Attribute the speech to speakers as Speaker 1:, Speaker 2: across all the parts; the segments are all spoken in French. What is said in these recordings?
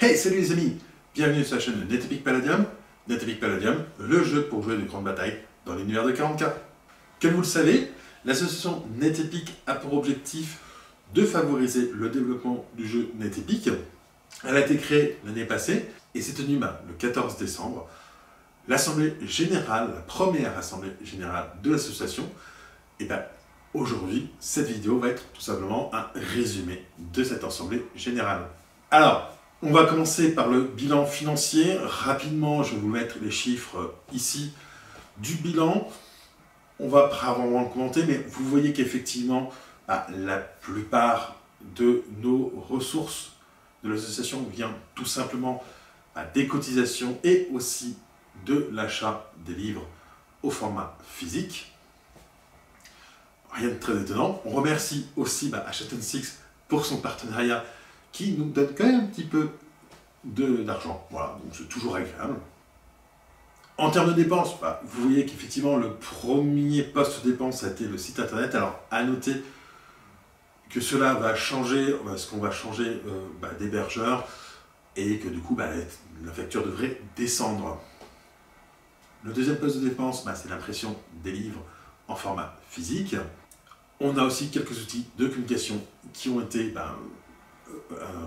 Speaker 1: Hey, salut les amis! Bienvenue sur la chaîne de NetEpic Palladium. NetEpic Palladium, le jeu pour jouer de grandes batailles dans l'univers de 40K. Comme vous le savez, l'association NetEpic a pour objectif de favoriser le développement du jeu NetEpic. Elle a été créée l'année passée et s'est tenue le 14 décembre. L'assemblée générale, la première assemblée générale de l'association, et aujourd'hui, cette vidéo va être tout simplement un résumé de cette assemblée générale. Alors, on va commencer par le bilan financier. Rapidement, je vais vous mettre les chiffres ici du bilan. On va pas vraiment le commenter, mais vous voyez qu'effectivement, la plupart de nos ressources de l'association vient tout simplement des cotisations et aussi de l'achat des livres au format physique. Rien de très étonnant. On remercie aussi Hachette&Six pour son partenariat qui nous donne quand même un petit peu d'argent. Voilà, donc c'est toujours agréable. En termes de dépenses, vous voyez qu'effectivement le premier poste de dépense a été le site internet. Alors à noter que cela va changer, parce qu'on va changer d'hébergeur et que du coup la facture devrait descendre. Le deuxième poste de dépense, c'est l'impression des livres en format physique. On a aussi quelques outils de communication qui ont été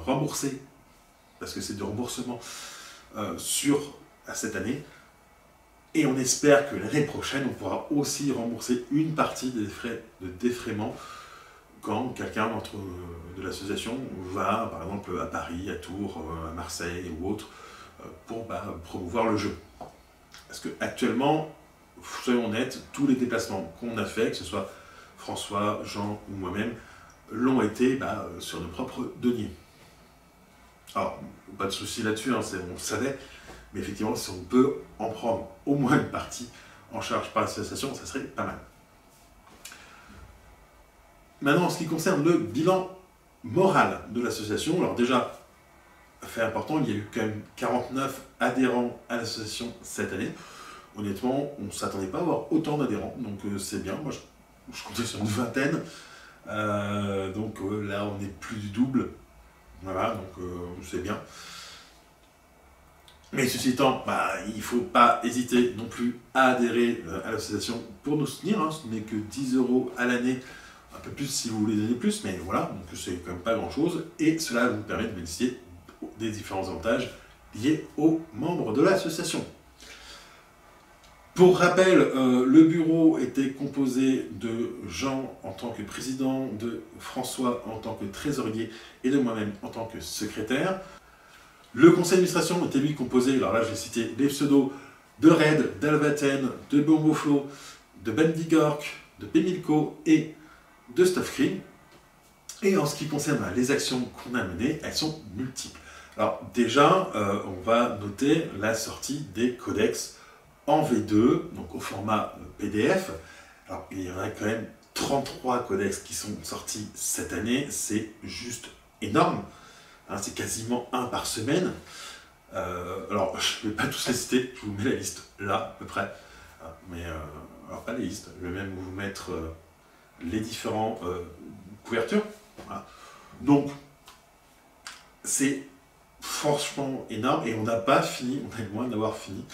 Speaker 1: remboursés, parce que c'est du remboursement sur cette année. Et on espère que l'année prochaine, on pourra aussi rembourser une partie des frais de défraiement quand quelqu'un de l'association va, par exemple, à Paris, à Tours, à Marseille ou autre, pour promouvoir le jeu. Parce qu'actuellement, soyons honnêtes, tous les déplacements qu'on a fait, que ce soit François, Jean ou moi-même, l'ont été sur nos propres deniers. Alors, pas de souci là-dessus, on le savait, mais effectivement, si on peut en prendre au moins une partie en charge par l'association, ça serait pas mal. Maintenant, en ce qui concerne le bilan moral de l'association, alors déjà, fait important, il y a eu quand même 49 adhérents à l'association cette année. Honnêtement, on ne s'attendait pas à avoir autant d'adhérents, donc c'est bien. Moi, je comptais sur une vingtaine. Donc là, on est plus du double. Voilà, donc c'est bien. Mais ceci étant, il ne faut pas hésiter non plus à adhérer à l'association pour nous soutenir. Ce n'est que 10 € à l'année, un peu plus si vous voulez donner plus, mais voilà, donc c'est quand même pas grand-chose. Et cela vous permet de bénéficier des différents avantages liés aux membres de l'association. Pour rappel, le bureau était composé de Jean en tant que président, de François en tant que trésorier et de moi-même en tant que secrétaire. Le conseil d'administration était lui composé, alors là je vais citer les pseudos de Red, d'Alvaten, de Bomboflo, de Bendigork, de Pemilco et de Stuffcreen. Et en ce qui concerne les actions qu'on a menées, elles sont multiples. Alors déjà, on va noter la sortie des codex en V2, donc au format PDF. Alors il y en a quand même 33 codex qui sont sortis cette année, c'est juste énorme. C'est quasiment un par semaine. Alors je ne vais pas tous les citer, je vous mets la liste là à peu près. Mais alors pas les listes, je vais même vous mettre les différentes couvertures. Voilà. Donc c'est franchement énorme et on n'a pas fini, on est loin d'avoir fini.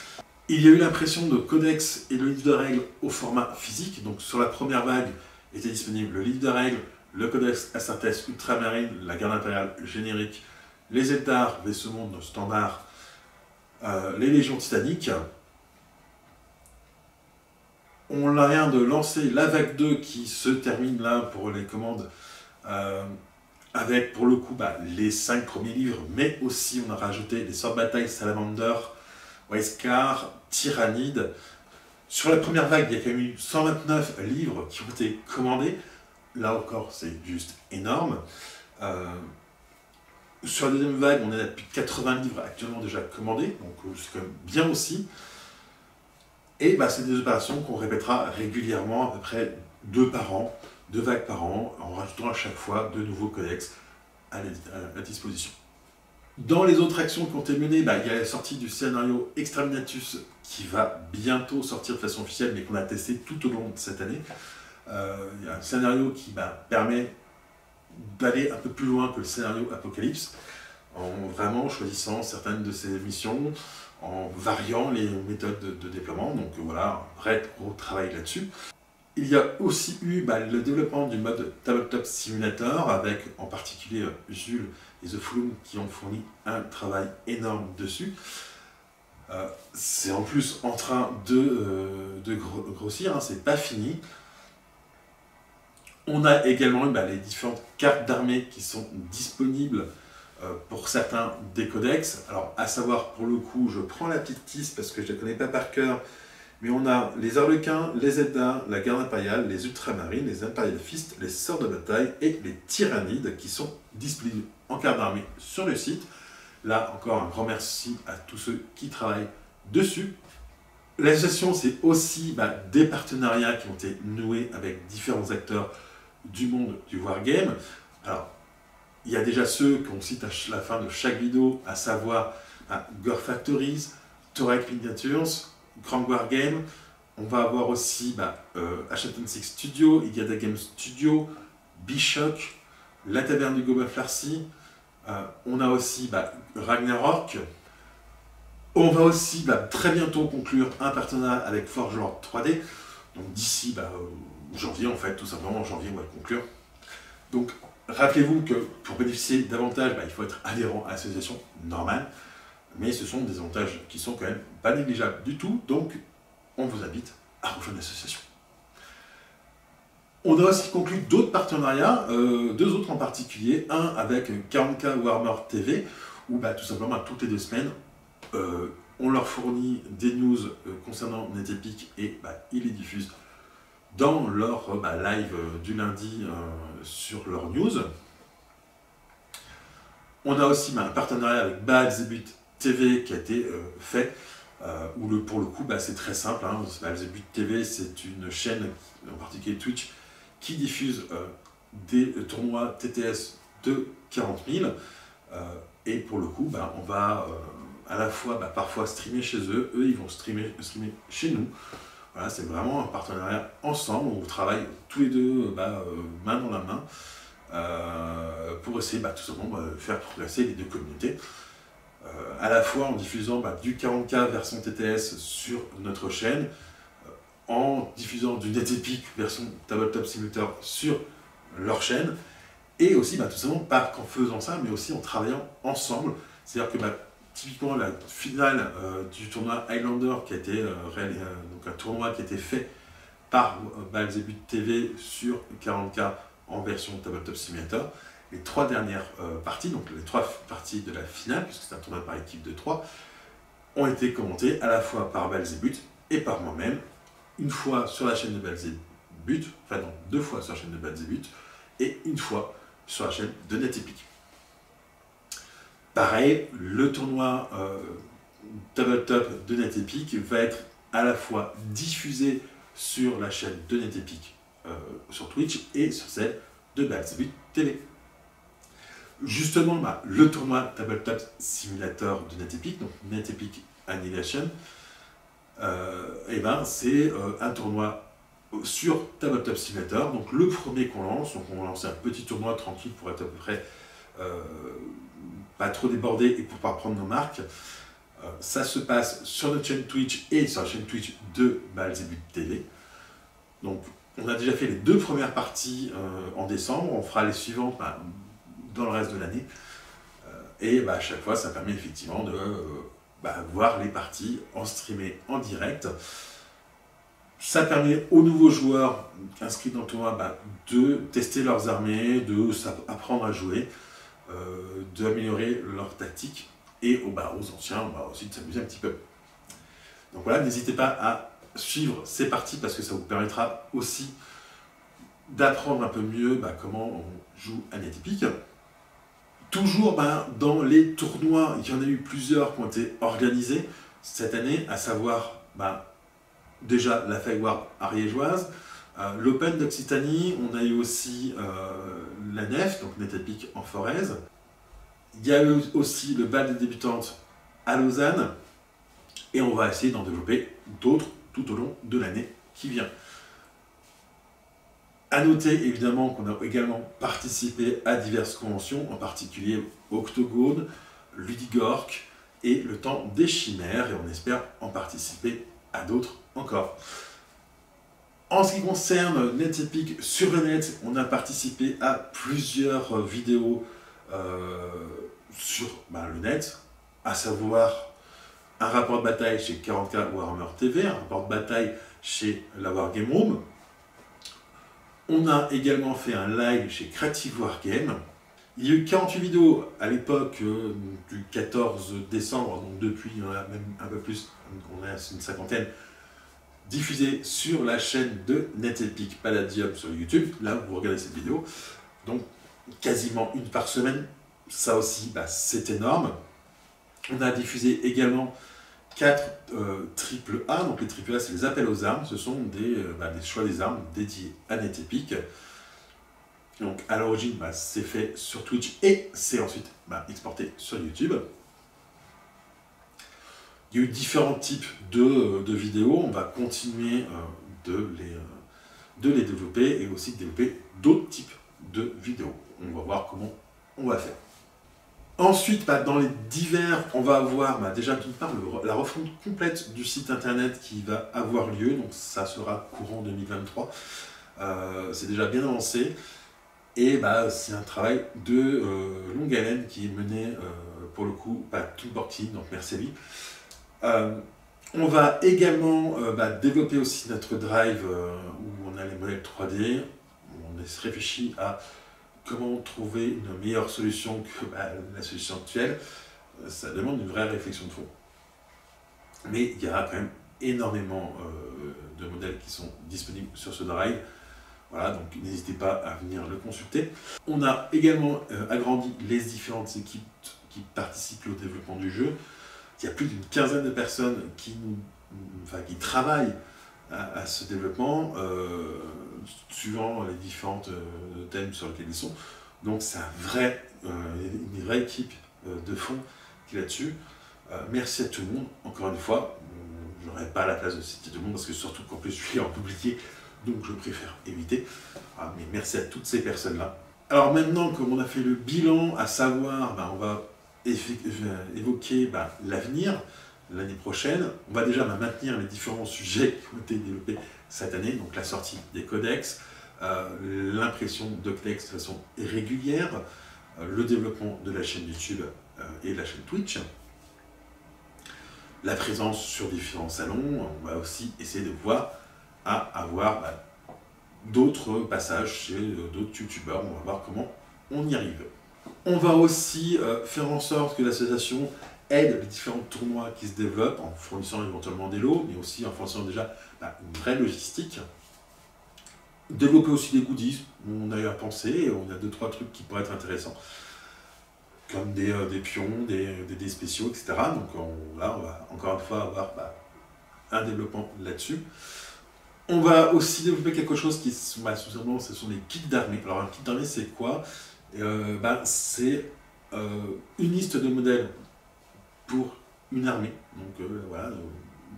Speaker 1: Il y a eu l'impression de codex et le livre de règles au format physique. Donc sur la première vague était disponible le livre de règles, le codex Astartes Ultramarine, la garde impériale générique, les Eldar, vaisseau monde standard, les légions titaniques. On vient de lancer la vague 2 qui se termine là pour les commandes avec pour le coup les 5 premiers livres, mais aussi on a rajouté les sorts de bataille Salamander, Weiscar, Tyrannide. Sur la première vague, il y a quand même eu 129 livres qui ont été commandés. Là encore, c'est juste énorme. Sur la deuxième vague, on a plus de 80 livres actuellement déjà commandés, donc c'est quand même bien aussi. Et c'est des opérations qu'on répétera régulièrement, à peu près 2 par an, 2 vagues par an, en rajoutant à chaque fois de nouveaux codex à la disposition. Dans les autres actions qui ont été menées, il y a la sortie du scénario Exterminatus qui va bientôt sortir de façon officielle, mais qu'on a testé tout au long de cette année. Il y a un scénario qui permet d'aller un peu plus loin que le scénario Apocalypse. en vraiment choisissant certaines de ces missions, en variant les méthodes de déploiement. Donc voilà, un vrai gros travail là-dessus. Il y a aussi eu le développement du mode Tabletop Simulator, avec en particulier Jules et The Flume qui ont fourni un travail énorme dessus. C'est en plus en train de grossir, hein, c'est pas fini. On a également eu les différentes cartes d'armée qui sont disponibles pour certains des codex. Alors, à savoir, pour le coup, je prends la petite liste parce que je ne la connais pas par cœur, mais on a les Harlequins, les Zelda, la Garde Impériale, les Ultramarines, les Imperial Fist, les Sœurs de Bataille et les Tyrannides qui sont disponibles en carte d'armée sur le site. Là, encore un grand merci à tous ceux qui travaillent dessus. L'association, c'est aussi des partenariats qui ont été noués avec différents acteurs du monde du Wargame. Alors, il y a déjà ceux qu'on cite à la fin de chaque vidéo, à savoir Gore Factories, Torek Miniatures, Grand Wargame. On va avoir aussi Hachette Six Studio, Igada Game Studio, Bishock, La Taverne du Gobin Flarcy. On a aussi Ragnarok. On va aussi très bientôt conclure un partenariat avec Forgelord 3D. Donc d'ici janvier, en fait, tout simplement en janvier, on va le conclure. Donc rappelez-vous que pour bénéficier davantage, il faut être adhérent à l'association normale. Mais ce sont des avantages qui sont quand même pas négligeables du tout. Donc on vous invite à rejoindre l'association. On a aussi conclu d'autres partenariats, deux autres en particulier. Un avec 40K Warhammer TV, où tout simplement toutes les 2 semaines, on leur fournit des news concernant NetEpic et ils les diffusent dans leur live du lundi sur leur news. On a aussi un partenariat avec Baalzebut TV qui a été fait, où pour le coup c'est très simple. Baalzebut TV, c'est une chaîne, en particulier Twitch, qui diffuse des tournois TTS de 40 000. Et pour le coup, on va à la fois parfois streamer chez eux, eux ils vont streamer chez nous. Voilà, c'est vraiment un partenariat ensemble, on travaille tous les deux main dans la main pour essayer tout simplement de faire progresser les deux communautés. À la fois en diffusant du 40K version TTS sur notre chaîne, en diffusant du NetEpic version Tabletop Simulator sur leur chaîne, et aussi tout simplement pas qu'en faisant ça, mais aussi en travaillant ensemble. C'est-à-dire que typiquement la finale du tournoi Highlander qui a été donc un tournoi qui a été fait par Baalzebut TV sur 40K en version Tabletop Simulator. Les 3 dernières parties, donc les 3 parties de la finale, puisque c'est un tournoi par équipe de 3, ont été commentées à la fois par Baalzebut et par moi-même, une fois sur la chaîne de Baalzebut, enfin non, 2 fois sur la chaîne de Baalzebut, et une fois sur la chaîne de NetEpic. Pareil, le tournoi Tabletop de NetEpic va être à la fois diffusé sur la chaîne de NetEpic sur Twitch et sur celle de Baalzebut TV. Justement, le tournoi Tabletop Simulator de NetEpic, donc NetEpic Annihilation, c'est un tournoi sur Tabletop Simulator. Donc le premier qu'on lance, donc on va lancer un petit tournoi tranquille pour être à peu près pas trop débordé et pour pouvoir prendre nos marques. Ça se passe sur notre chaîne Twitch et sur la chaîne Twitch de Baalzebut TV. Donc on a déjà fait les 2 premières parties en décembre, on fera les suivantes dans le reste de l'année. Et à chaque fois ça permet effectivement de voir les parties en streamé en direct. Ça permet aux nouveaux joueurs inscrits dans le tournoi de tester leurs armées, de apprendre à jouer, d'améliorer leur tactique, et aux anciens aussi de s'amuser un petit peu. Donc voilà, n'hésitez pas à suivre ces parties parce que ça vous permettra aussi d'apprendre un peu mieux comment on joue à NetEpic. Toujours dans les tournois, il y en a eu plusieurs qui ont été organisés cette année, à savoir déjà la Feywild ariégeoise, l'Open d'Occitanie, on a eu aussi la NEF, donc NetEpic en Forez. Il y a eu aussi le bal des débutantes à Lausanne, et on va essayer d'en développer d'autres tout au long de l'année qui vient. À noter évidemment qu'on a également participé à diverses conventions, en particulier Octogone, Ludigork et le Temps des Chimères, et on espère en participer à d'autres encore. En ce qui concerne NetEpic sur le net, on a participé à plusieurs vidéos sur le net, à savoir un rapport de bataille chez 40K Warhammer TV, un rapport de bataille chez la Wargame Room. On a également fait un live chez Creative Wargame. Il y a eu 48 vidéos à l'époque du 14 décembre, donc depuis il y en a même un peu plus, on a une cinquantaine, diffusées sur la chaîne de NetEpic Palladium sur YouTube, là où vous regardez cette vidéo. Donc quasiment une par semaine, ça aussi c'est énorme. On a diffusé également 4 triple A, donc les triple A c'est les appels aux armes, ce sont des choix des armes dédiés à NetEpic. Donc à l'origine c'est fait sur Twitch et c'est ensuite exporté sur YouTube. Il y a eu différents types de vidéos, on va continuer de les développer et aussi de développer d'autres types de vidéos. On va voir comment on va faire. Ensuite, dans les divers, on va avoir déjà d'une part la refonte complète du site internet qui va avoir lieu, donc ça sera courant 2023. C'est déjà bien avancé et c'est un travail de longue haleine qui est mené pour le coup par Toon Porky, donc merci à lui. On va également développer aussi notre drive où on a les modèles 3D. On se réfléchit à comment trouver une meilleure solution que la solution actuelle. Ça demande une vraie réflexion de fond. Mais il y aura quand même énormément de modèles qui sont disponibles sur ce drive. Voilà, donc n'hésitez pas à venir le consulter. On a également agrandi les différentes équipes qui participent au développement du jeu. Il y a plus d'une quinzaine de personnes qui travaillent à ce développement, suivant les différents thèmes sur lesquels ils sont. Donc c'est une vraie équipe de fond qui est là-dessus. Merci à tout le monde, encore une fois. Je n'aurai pas la place de citer tout le monde parce que surtout qu'en plus je suis en publié, donc je préfère éviter. Mais merci à toutes ces personnes-là. Alors maintenant, comme on a fait le bilan, à savoir, on va évoquer l'avenir, l'année prochaine. On va déjà maintenir les différents sujets qui ont été développés cette année, donc la sortie des codex, l'impression de texte de façon régulière, le développement de la chaîne YouTube et de la chaîne Twitch, la présence sur différents salons. On va aussi essayer de voir à avoir d'autres passages chez d'autres youtubeurs. On va voir comment on y arrive. On va aussi faire en sorte que l'association aide les différents tournois qui se développent en fournissant éventuellement des lots, mais aussi en fournissant déjà une vraie logistique. Développer aussi des goodies, on a eu à penser, on a 2-3 trucs qui pourraient être intéressants, comme des pions, des spéciaux, etc. Donc là, on va encore une fois avoir un développement là-dessus. On va aussi développer quelque chose qui, ce sont les kits d'armée. Alors un kit d'armée, c'est quoi? C'est une liste de modèles pour une armée. Donc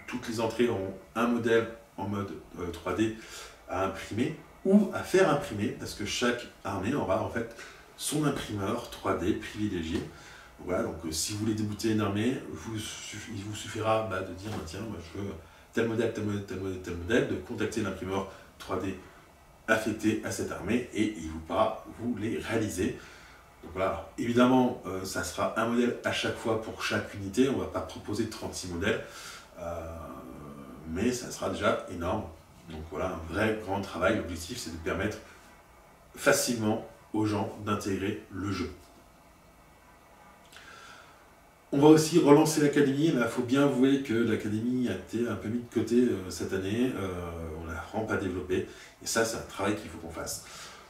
Speaker 1: toutes les entrées ont un modèle en mode 3D à imprimer ou à faire imprimer, parce que chaque armée aura en fait son imprimeur 3D privilégié. Voilà, donc si vous voulez débouter une armée, il vous suffira de dire tiens, moi je veux tel modèle, tel modèle, tel modèle, tel modèle, de contacter l'imprimeur 3D affecté à cette armée et il vous pourra vous les réaliser. Donc voilà, évidemment, ça sera un modèle à chaque fois pour chaque unité, on ne va pas proposer 36 modèles, mais ça sera déjà énorme. Donc voilà, un vrai grand travail. L'objectif, c'est de permettre facilement aux gens d'intégrer le jeu. On va aussi relancer l'académie. Là, il faut bien avouer que l'académie a été un peu mise de côté cette année. On ne l'a vraiment pas développée. Et ça, c'est un travail qu'il faut qu'on fasse.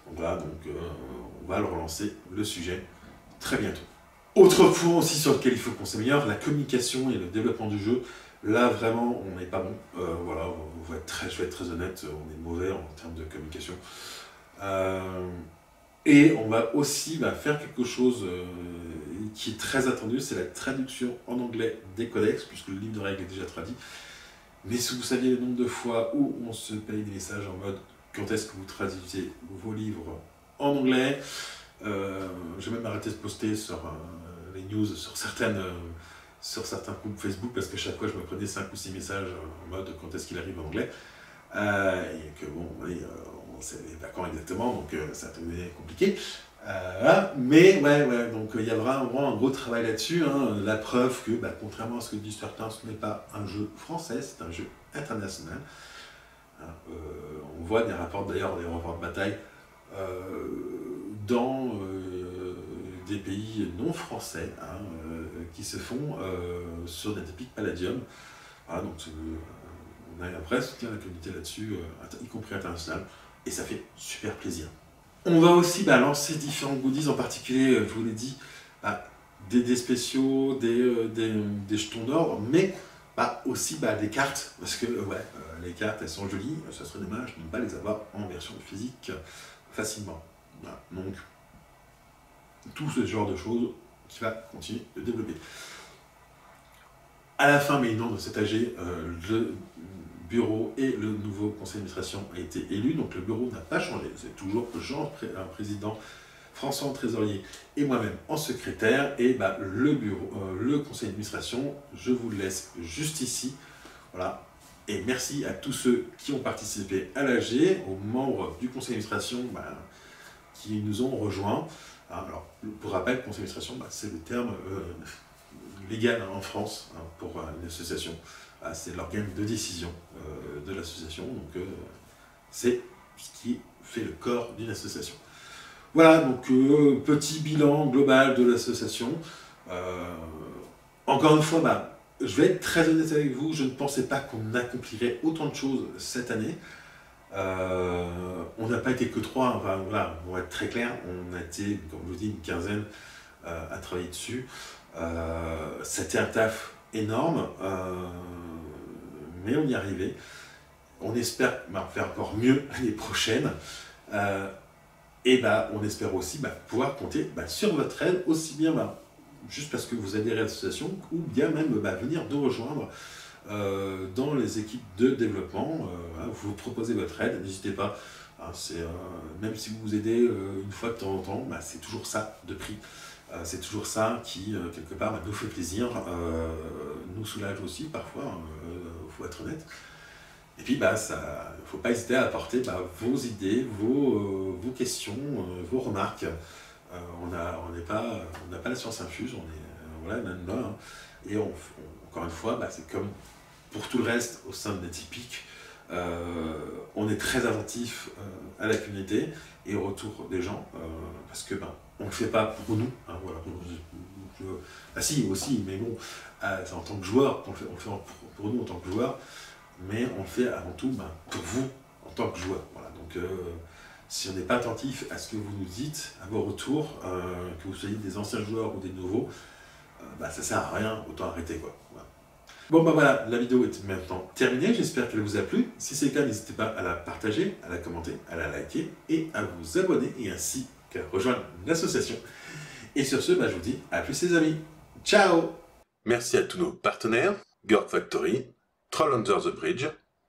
Speaker 1: Donc voilà, on va le relancer, le sujet, très bientôt. Autre point aussi sur lequel il faut qu'on s'améliore, la communication et le développement du jeu. Là, vraiment, on n'est pas bon. Voilà, je vais être très honnête, on est mauvais en termes de communication. Et on va aussi faire quelque chose qui est très attendu, c'est la traduction en anglais des codex, puisque le livre de règles est déjà traduit. Mais si vous saviez le nombre de fois où on se paye des messages en mode « quand est-ce que vous traduisez vos livres en anglais. J'ai même arrêté de poster sur les news sur certains groupes Facebook parce que chaque fois je me prenais 5 ou 6 messages en mode quand est-ce qu'il arrive en anglais. Et que bon, oui, on ne savait pas quand exactement, donc ça devenait compliqué. Voilà. Mais ouais, donc il y a vraiment un gros travail là-dessus, hein. La preuve que, contrairement à ce que disent certains, ce n'est pas un jeu français, c'est un jeu international. On voit des rapports, d'ailleurs, des rapports de bataille dans des pays non français, hein, qui se font sur NetEpic Palladium. Voilà, donc on a un vrai soutien à la communauté là-dessus, y compris international, et ça fait super plaisir. On va aussi lancer différents goodies, en particulier, je vous l'ai dit, des dés spéciaux, des jetons d'or, mais aussi des cartes, parce que les cartes elles sont jolies, ça serait dommage de ne pas les avoir en version physique facilement. Voilà. Donc, tout ce genre de choses qui va continuer de développer. À la fin, mais non, de cet AG, le bureau et le nouveau conseil d'administration a été élu, donc le bureau n'a pas changé, c'est toujours Jean, président, François en trésorier et moi-même en secrétaire, et le bureau, le conseil d'administration, je vous le laisse juste ici, voilà, et merci à tous ceux qui ont participé à l'AG, aux membres du conseil d'administration qui nous ont rejoints. Alors, pour rappel, conseil d'administration, c'est le terme légal en France pour une association. C'est l'organe de décision de l'association, donc c'est ce qui fait le corps d'une association. Voilà, donc petit bilan global de l'association. Encore une fois, je vais être très honnête avec vous, je ne pensais pas qu'on accomplirait autant de choses cette année. On n'a pas été que 3, enfin voilà, on va être très clair, on a été, comme je vous dis, une quinzaine à travailler dessus. C'était un taf énorme, mais on y est arrivé. On espère faire encore mieux l'année prochaine. Et on espère aussi pouvoir compter sur votre aide, aussi bien juste parce que vous adhérez à l'association, ou bien même venir nous rejoindre dans les équipes de développement. Vous proposez votre aide, n'hésitez pas. Même si vous vous aidez une fois de temps en temps, c'est toujours ça de prix. C'est toujours ça qui, quelque part, nous fait plaisir, nous soulage aussi parfois, il faut être honnête. Et puis, il ne faut pas hésiter à apporter vos idées, vos questions, vos remarques. On n'a pas la science infuse, on est là, hein. Et encore une fois, c'est comme pour tout le reste au sein de NetEpic, on est très attentif à la communauté et au retour des gens, parce que on ne le fait pas pour nous, hein, voilà. Si aussi, mais bon, c'est en tant que joueur, on le fait pour nous en tant que joueur, mais on le fait avant tout pour vous en tant que joueur. Voilà. Donc si on n'est pas attentif à ce que vous nous dites, à vos retours, que vous soyez des anciens joueurs ou des nouveaux, ça ne sert à rien, autant arrêter, quoi. Voilà. Bon voilà, la vidéo est maintenant terminée, j'espère qu'elle vous a plu. Si c'est le cas, n'hésitez pas à la partager, à la commenter, à la liker et à vous abonner, et ainsi qu'à rejoindre l'association. Et sur ce, je vous dis à plus les amis. Ciao! Merci à tous nos partenaires, GURPS Factory, Troll Under the Bridge,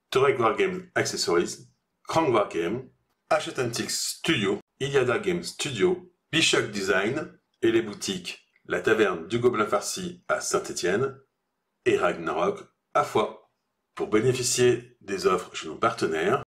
Speaker 1: Touareg Wargame Accessories, Krang Wargame, Hachette Antiques Studio, Iliada Game Studio, Bichoc Design et les boutiques La Taverne du Gobelin Farci à Saint-Étienne et Ragnarok à Foix. Pour bénéficier des offres chez nos partenaires,